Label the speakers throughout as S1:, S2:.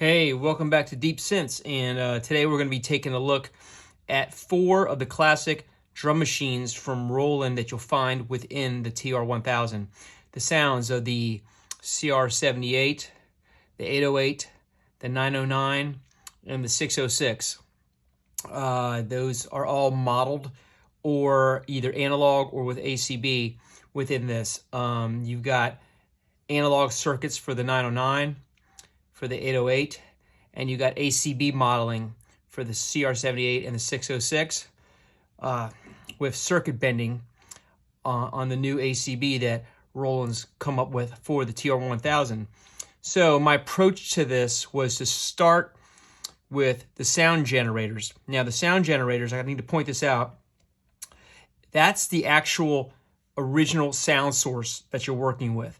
S1: Hey, welcome back to Deep Synths, and today we're going to be taking a look at 4 of the classic drum machines from Roland that you'll find within the TR-1000. The sounds of the CR-78, the 808, the 909, and the 606. Those are all modeled or either analog or with ACB within this. You've got analog circuits for the 909, for the 808, and you got ACB modeling for the CR-78 and the 606 with circuit bending on the new ACB that Roland's come up with for the TR-1000. So my approach to this was to start with the sound generators. Now the sound generators, I need to point this out, that's the actual original sound source that you're working with.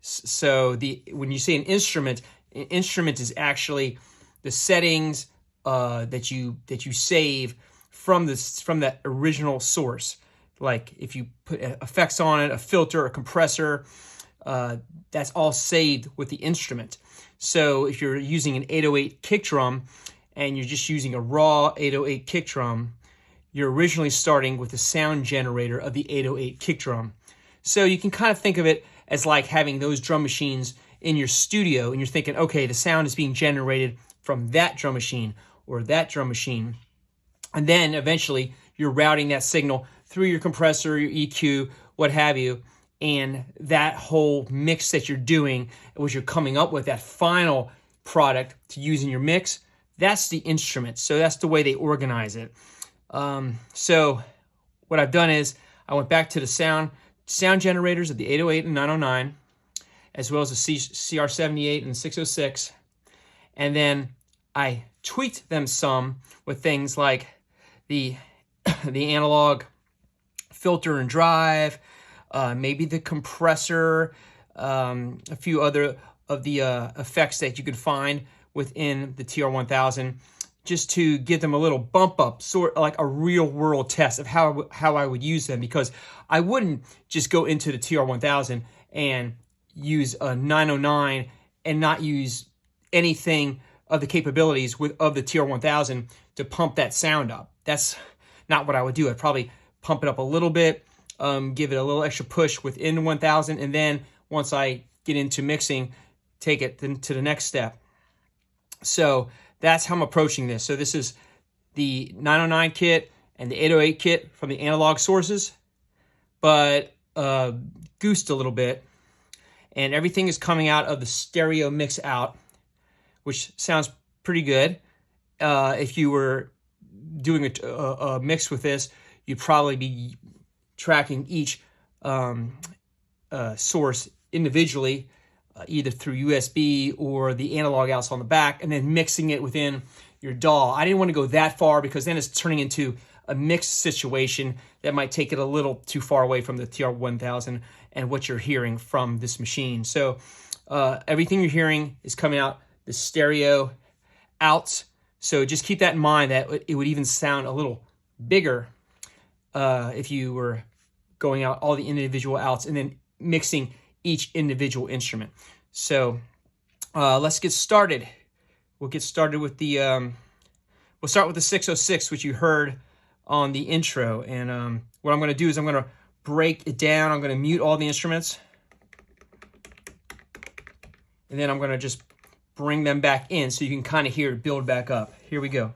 S1: So when you say an instrument is actually the settings that you save from that original source. Like if you put effects on it, a filter, a compressor, that's all saved with the instrument. So if you're using an 808 kick drum and you're just using a raw 808 kick drum, you're originally starting with the sound generator of the 808 kick drum. So you can kind of think of it as like having those drum machines in your studio, and you're thinking, okay, the sound is being generated from that drum machine or that drum machine. And then eventually you're routing that signal through your compressor, your EQ, what have you, and that whole mix that you're doing, which you're coming up with, that final product to use in your mix, that's the instrument. So that's the way they organize it. So what I've done is I went back to the sound generators of the 808 and 909, as well as the CR-78 and 606, and then I tweaked them some with things like the analog filter and drive, maybe the compressor, a few other of the effects that you could find within the TR-1000, just to give them a little bump up, sort of like a real world test of how I would use them, because I wouldn't just go into the TR-1000 and use a 909 and not use anything of the capabilities of the TR-1000 to pump that sound up. That's not what I would do. I'd probably pump it up a little bit, give it a little extra push within the 1000, and then once I get into mixing, take it to the next step. So that's how I'm approaching this. So this is the 909 kit and the 808 kit from the analog sources, but goosed a little bit. And everything is coming out of the stereo mix out, which sounds pretty good. If you were doing a mix with this, you'd probably be tracking each source individually, either through USB or the analog outs on the back, and then mixing it within your DAW. I didn't want to go that far because then it's turning into a mixed situation that might take it a little too far away from the TR-1000 and what you're hearing from this machine. So everything you're hearing is coming out the stereo outs. So just keep that in mind, that it would even sound a little bigger if you were going out all the individual outs and then mixing each individual instrument. So let's get started. We'll get started with the we'll start with the 606, which you heard on the intro. And what I'm going to do is I'm going to break it down. I'm going to mute all the instruments, and then I'm going to just bring them back in so you can kind of hear it build back up. Here we go.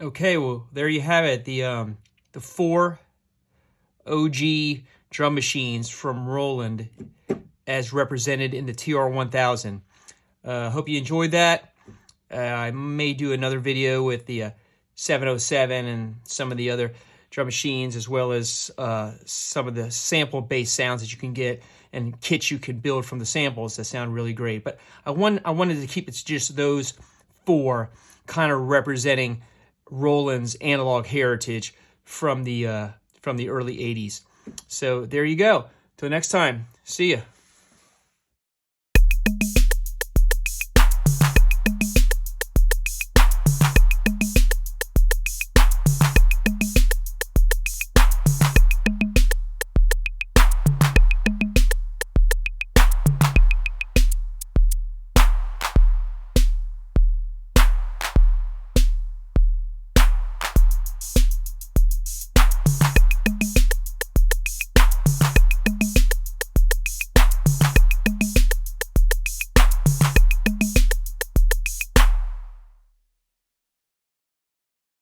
S1: Okay, well, there you have it. The four OG drum machines from Roland as represented in the TR-1000. Hope you enjoyed that. I may do another video with the 707 and some of the other drum machines, as well as some of the sample-based sounds that you can get and kits you can build from the samples that sound really great. But I wanted to keep it just those four, kind of representing Roland's analog heritage from the early 80s. So there you go. Till next time, see ya.